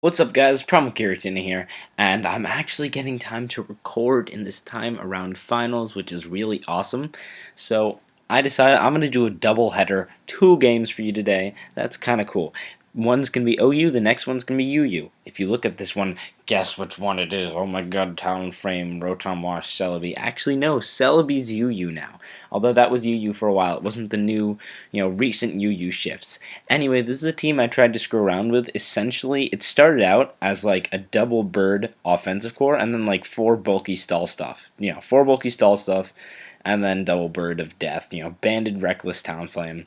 What's up guys, Promokeratin here, and I'm actually getting time to record in this time around finals, which is really awesome. So I decided I'm going to do a double header, 2 games for you today. That's kind of cool. One's going to be OU, the next one's going to be UU. If you look at this one, guess which one it is. Oh my god, Talonflame, Rotom Wash, Celebi. Actually no, Celebi's UU now. Although that was UU for a while. It wasn't the new, recent UU shifts. Anyway, this is a team I tried to screw around with. Essentially, it started out as like a double bird offensive core and then like 4 bulky stall stuff. 4 bulky stall stuff and then double bird of death. Banded Reckless Talonflame.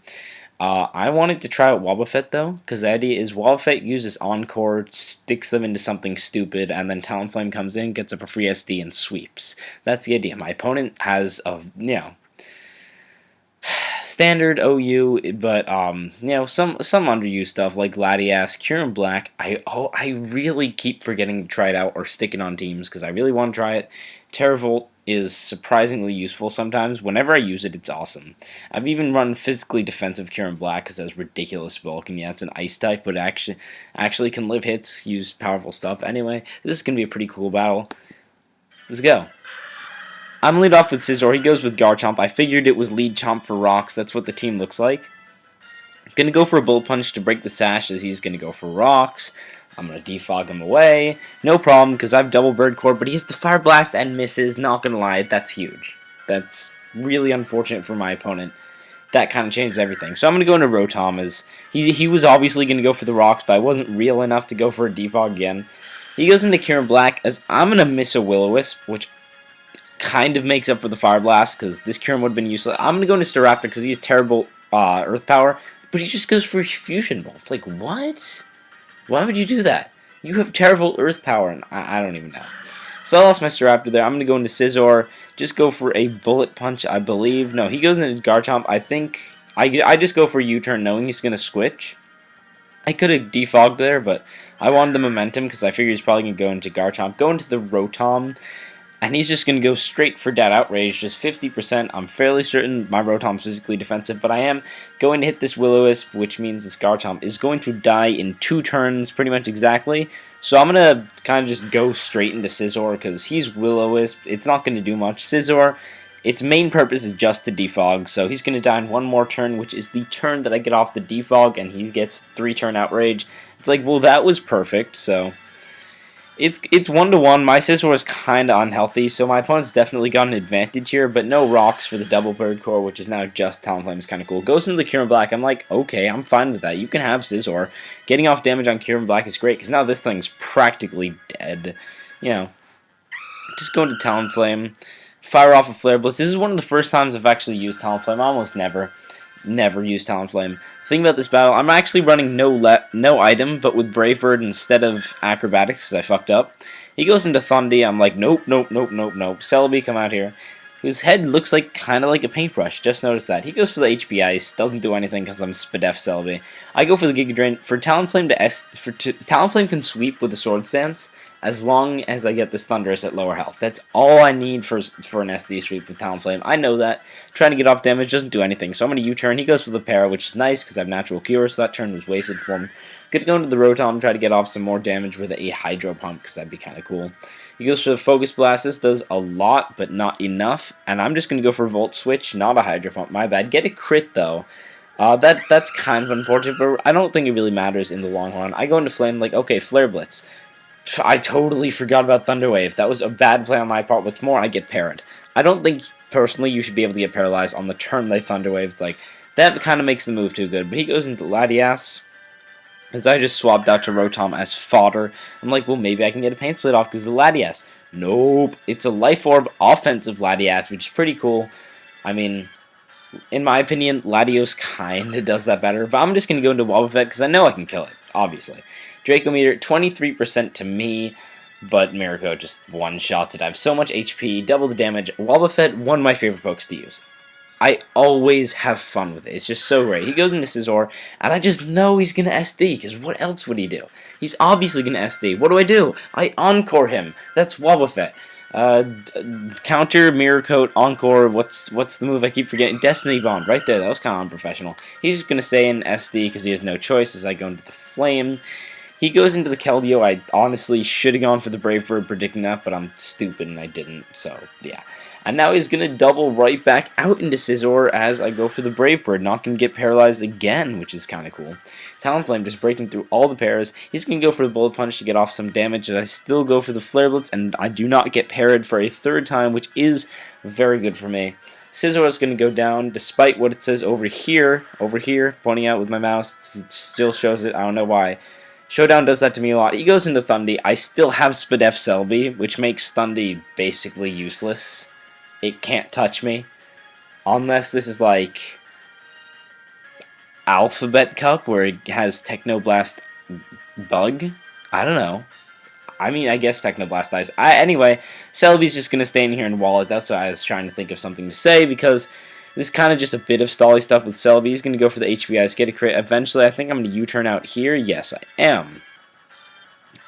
I wanted to try out Wobbuffet though, because the idea is Wobbuffet uses Encore, sticks them into something stupid, and then Talonflame comes in, gets up a free SD, and sweeps. That's the idea. My opponent has a, standard OU, but some underused stuff like Latias, Kieran Black. I really keep forgetting to try it out or stick it on teams because I really want to try it. Terravolt is surprisingly useful sometimes. Whenever I use it, it's awesome. I've even run physically defensive Kieran Black because it has ridiculous bulk, and yeah, it's an ice type, but actually can live hits, use powerful stuff. Anyway, this is gonna be a pretty cool battle. Let's go. I'm gonna lead off with Scizor. He goes with Garchomp. I figured it was lead chomp for rocks. That's what the team looks like. Gonna go for a Bullet Punch to break the sash as he's gonna go for rocks. I'm going to defog him away. No problem, because I have double bird core, but he has the Fire Blast and misses. Not going to lie, that's huge. That's really unfortunate for my opponent. That kind of changes everything. So I'm going to go into Rotom, as he was obviously going to go for the rocks, but I wasn't real enough to go for a defog again. He goes into Kieran Black, as I'm going to miss a Will-O-Wisp, which kind of makes up for the Fire Blast, because this Kieran would have been useless. I'm going to go into Staraptor, because he has terrible Earth Power, but he just goes for Fusion Bolt. Like, what? Why would you do that? You have terrible Earth Power, and I don't even know. So I lost my Staraptor there. I'm going to go into Scizor, just go for a Bullet Punch, I believe. No, he goes into Garchomp. I think I just go for U-turn knowing he's going to switch. I could have defogged there, but I wanted the momentum because I figured he's probably going to go into Garchomp. Go into the Rotom, and he's just going to go straight for Dead Outrage, just 50%. I'm fairly certain my Rotom's physically defensive, but I am going to hit this Will-O-Wisp, which means this Garchomp is going to die in 2 turns, pretty much exactly. So I'm going to kind of just go straight into Scizor, because he's Will-O-Wisp. It's not going to do much. Scizor, its main purpose is just to defog, so he's going to die in 1 more turn, which is the turn that I get off the defog, and he gets 3-turn Outrage. It's like, well, that was perfect, so It's 1-to-1. My Scizor is kind of unhealthy, so my opponent's definitely got an advantage here, but no rocks for the double bird core, which is now just Talonflame is kind of cool. Goes into the Kieran Black. I'm like, okay, I'm fine with that. You can have Scizor. Getting off damage on Kieran Black is great, because now this thing's practically dead. Just go into Talonflame, fire off a Flare Blitz. This is one of the first times I've actually used Talonflame. I almost never use Talonflame. Thing about this battle, I'm actually running no item, but with Brave Bird instead of Acrobatics, because I fucked up. He goes into Thundy. I'm like, nope. Celebi, come out here. His head looks like kind of like a paintbrush. Just noticed that. He goes for the HP Ice. Doesn't do anything because I'm Spadef Celebi. I go for the Giga Drain. For Talonflame Talonflame can sweep with the Sword Stance as long as I get this Thunderous at lower health. That's all I need for an SD sweep with Talonflame. I know that. Trying to get off damage doesn't do anything, so I'm going to U-turn. He goes for the Para, which is nice because I have Natural Cure, so that turn was wasted for him. Good to go into the Rotom, try to get off some more damage with a Hydro Pump, because that'd be kind of cool. He goes for the Focus Blast. This does a lot, but not enough, and I'm just going to go for Volt Switch, not a Hydro Pump, my bad. Get a crit, though. That's kind of unfortunate, but I don't think it really matters in the long run. I go into Flame, like, okay, Flare Blitz. I totally forgot about Thunder Wave. That was a bad play on my part. What's more, I get parried. I don't think, personally, you should be able to get paralyzed on the turn they Thunder Wave. It's like, that kind of makes the move too good. But he goes into Latias, as I just swapped out to Rotom as fodder. I'm like, well, maybe I can get a Pain Split off because the Latias. Nope. It's a Life Orb offensive Latias, which is pretty cool. I mean, in my opinion, Latios kind of does that better. But I'm just going to go into Wobbuffet because I know I can kill it, obviously. Draco Meter, 23% to me, but Miracle just one-shots it. I have so much HP, double the damage. Wobbuffet, one of my favorite pokes to use. I always have fun with it. It's just so great. He goes into Scizor, and I just know he's going to SD, because what else would he do? He's obviously going to SD. What do? I Encore him. That's Wobbuffet. Counter, Mirror Coat, Encore, what's the move I keep forgetting? Destiny Bond, right there. That was kind of unprofessional. He's just going to stay in SD because he has no choice as I go into the Flame. He goes into the Keldeo. I honestly should have gone for the Brave Bird predicting that, but I'm stupid and I didn't, so yeah. And now he's going to double right back out into Scizor as I go for the Brave Bird. Not going to get paralyzed again, which is kind of cool. Talonflame just breaking through all the pairs. He's going to go for the Bullet Punch to get off some damage, and I still go for the Flare Blitz, and I do not get parried for a third time, which is very good for me. Scizor is going to go down, despite what it says over here, pointing out with my mouse. It still shows it, I don't know why. Showdown does that to me a lot. He goes into Thundy. I still have asdefsd, which makes Thundy basically useless. It can't touch me. Unless this is like Alphabet Cup, where it has Technoblast Bug. I don't know. I mean, I guess Technoblast dies. Anyway, Celebi's just going to stay in here and wall it. That's why I was trying to think of something to say, because this is kind of just a bit of stally stuff with Celebi. He's going to go for the HBIs, get a crit. Eventually, I think I'm going to U-turn out here. Yes, I am.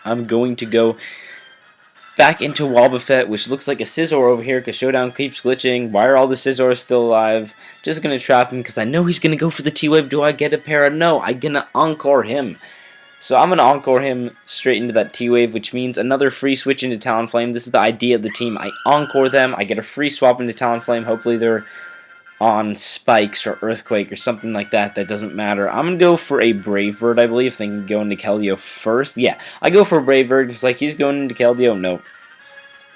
I'm going to go back into Wobbuffet, which looks like a Scizor over here because Showdown keeps glitching. Why are all the Scizors still alive? Just going to trap him because I know he's going to go for the T-Wave. Do I get a para? No, I'm going to Encore him. So I'm going to Encore him straight into that T-Wave, which means another free switch into Talonflame. This is the idea of the team. I Encore them. I get a free swap into Talonflame. Hopefully they're on Spikes or Earthquake or something like that. That doesn't matter. I'm going to go for a Brave Bird, I believe. They can go into Keldeo first. Yeah, I go for a Brave Bird. It's like he's going into Keldeo. No.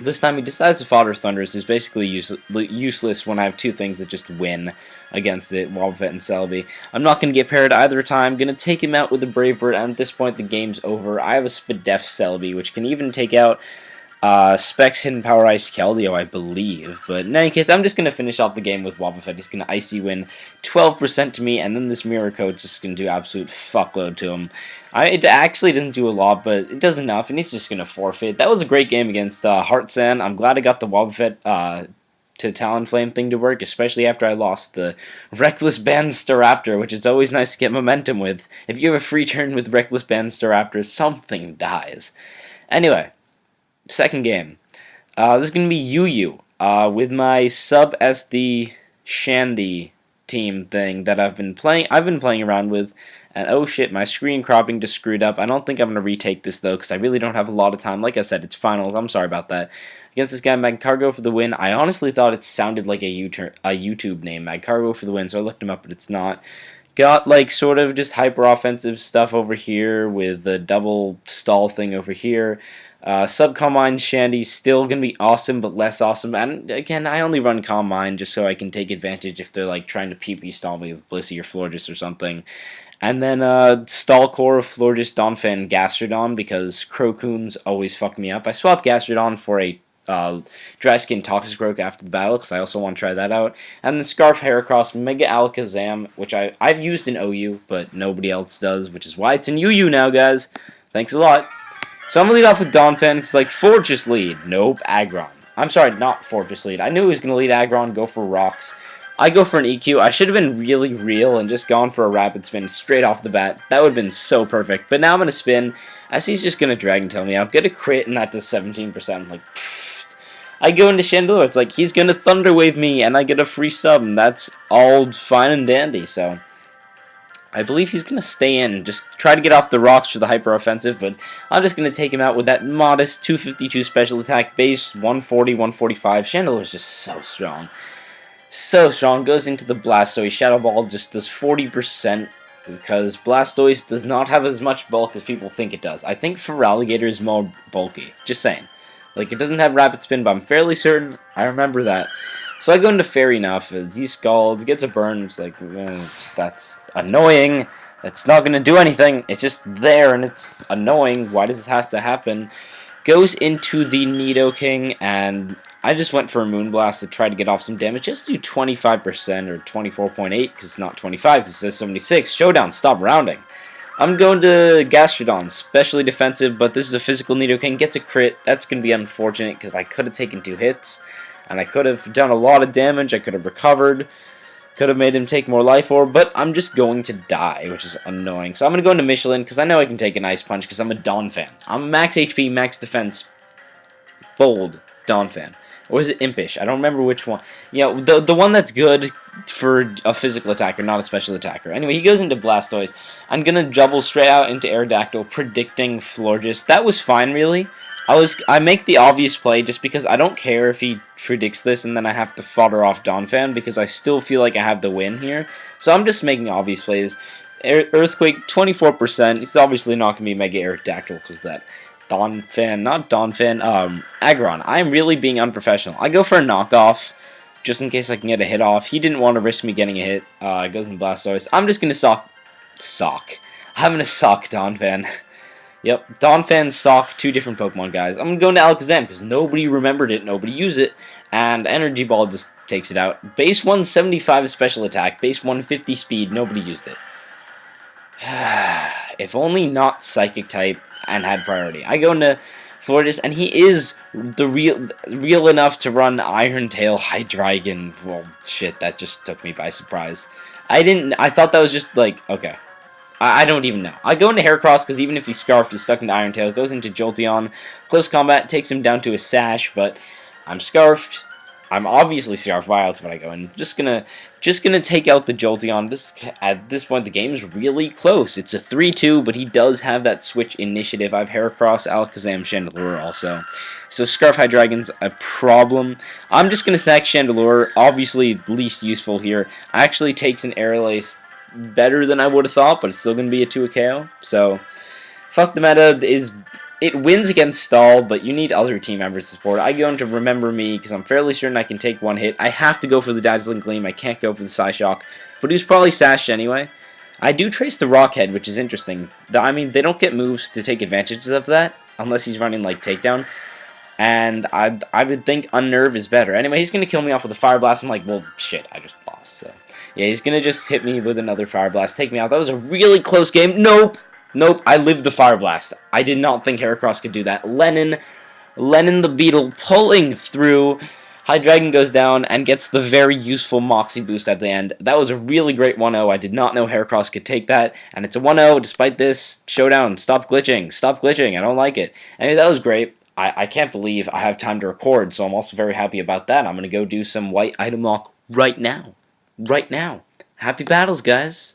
This time he decides to fodder Thundurus, who's basically useless when I have two things that just win against it, Wobbuffet and Celebi. I'm not going to get paired either time. I'm going to take him out with the Brave Bird, and at this point the game's over. I have a Spadef Celebi, which can even take out Specs Hidden Power Ice Keldeo, I believe. But in any case, I'm just going to finish off the game with Wobbuffet. He's going to Icy win 12% to me, and then this Mirror Coat just going to do absolute fuckload to him. It actually doesn't do a lot, but it does enough, and he's just going to forfeit. That was a great game against Heartsand. I'm glad I got the Wobbuffet to Talonflame thing to work, especially after I lost the Reckless Band Staraptor, which is always nice to get momentum with. If you have a free turn with Reckless Band Staraptor, something dies. Anyway, second game. This is going to be Yu with my sub-SD Shandy team thing that I've been playing around with, and oh shit, my screen cropping just screwed up. I don't think I'm going to retake this though, because I really don't have a lot of time. Like I said, it's finals. I'm sorry about that. Against this guy, Magcargo for the win. I honestly thought it sounded like a YouTube name, Magcargo for the win, so I looked him up, but it's not. Got like sort of just hyper offensive stuff over here with the double stall thing over here. Sub-Calm Shandy's still going to be awesome, but less awesome. And again, I only run Calm Mind just so I can take advantage if they're like trying to PP stall me with Blissey or Florges or something. And then Stall Core of Florges, Donphan, Gastrodon, because Crocoons always fuck me up. I swapped Gastrodon for a Dry Skin Toxicroak after the battle, because I also want to try that out. And the Scarf Heracross, Mega Alakazam, which I've used in OU, but nobody else does, which is why it's in UU now, guys. Thanks a lot. So I'm going to lead off with Donphan, because like, Fortress lead. Nope, Aggron. I'm sorry, not Fortress lead. I knew he was going to lead Aggron, go for Rocks. I go for an EQ. I should have been really real and just gone for a Rapid Spin straight off the bat. That would have been so perfect. But now I'm going to spin, as he's just going to Dragon Tail me out. Get a crit, and that does 17%. Like, pfft. I go into Chandelure. It's like, he's going to Thunder Wave me, and I get a free sub, and that's all fine and dandy. So I believe he's going to stay in, just try to get off the rocks for the hyper offensive, but I'm just going to take him out with that modest 252 special attack base, 140, 145. Chandelure is just so strong. So strong. Goes into the Blastoise. Shadow Ball just does 40%, because Blastoise does not have as much bulk as people think it does. I think Feraligatr is more bulky. Just saying. Like, it doesn't have Rapid Spin, but I'm fairly certain I remember that. So I go into Fairy Nuff. He scalds, gets a burn. It's like, that's annoying. That's not going to do anything. It's just there, and it's annoying. Why does this have to happen? Goes into the Nidoking, and I just went for a Moonblast to try to get off some damage. Just do 25% or 24.8, because it's not 25, because it says 76. Showdown, stop rounding. I'm going to Gastrodon, specially defensive, but this is a physical Nidoking. Gets a crit. That's going to be unfortunate, because I could have taken 2 hits, and I could have done a lot of damage. I could have recovered. Could have made him take more life orb, but I'm just going to die, which is annoying. So I'm going to go into Michelin, because I know I can take an Ice Punch, because I'm a Donphan. I'm a max HP, max defense, bold Donphan. Or is it Impish? I don't remember which one. The one that's good for a physical attacker, not a special attacker. Anyway, he goes into Blastoise. I'm gonna double straight out into Aerodactyl, predicting Florges. That was fine, really. I make the obvious play just because I don't care if he predicts this and then I have to fodder off Donphan because I still feel like I have the win here. So I'm just making obvious plays. Earthquake, 24%. It's obviously not going to be Mega Aerodactyl because that not Donphan, Aggron. I'm really being unprofessional. I go for a knockoff just in case I can get a hit off. He didn't want to risk me getting a hit. Goes in Blastoise. I'm just going to I'm going to sock Donphan. Yep, Donphan, Sock, two different Pokemon, guys. I'm going to go into Alakazam because nobody remembered it, nobody used it, and Energy Ball just takes it out. Base 175 special attack, base 150 speed, nobody used it. If only not Psychic type and had priority. I go into Florges, and he is the real enough to run Iron Tail, Hydreigon. Well, shit, that just took me by surprise. I thought that was just like, okay. I don't even know. I go into Heracross because even if he's Scarfed, he's stuck into Iron Tail. Goes into Jolteon. Close combat takes him down to a Sash, but I'm Scarfed. I'm obviously Scarf Violets when I go in. Just gonna take out the Jolteon. At this point, the game's really close. It's a 3-2, but he does have that switch initiative. I have Heracross, Alakazam, Chandelure also. So Scarf Hydreigon's a problem. I'm just gonna sack Chandelure. Obviously, least useful here. Actually takes an Aerial Ace better than I would have thought, but it's still gonna be a 2 KO. So fuck the meta. It wins against Stall, but you need other team members to support. I go into Remember Me because I'm fairly certain I can take one hit. I have to go for the Dazzling Gleam. I can't go for the Psyshock, but he's probably sashed anyway. I do trace the Rock Head, which is interesting. I mean, they don't get moves to take advantage of that unless he's running like Takedown, and I would think Unnerve is better. Anyway, he's gonna kill me off with a Fire Blast. I'm like, well, shit, I just lost. So yeah, he's gonna just hit me with another Fire Blast, take me out. That was a really close game. Nope, I lived the Fire Blast. I did not think Heracross could do that. Lennon the Beetle pulling through. Hydreigon goes down and gets the very useful Moxie boost at the end. That was a really great 1-0. I did not know Heracross could take that, and it's a 1-0 despite this showdown. Stop glitching, I don't like it. Anyway, that was great. I can't believe I have time to record, so I'm also very happy about that. I'm going to go do some white item lock right now. Happy battles, guys.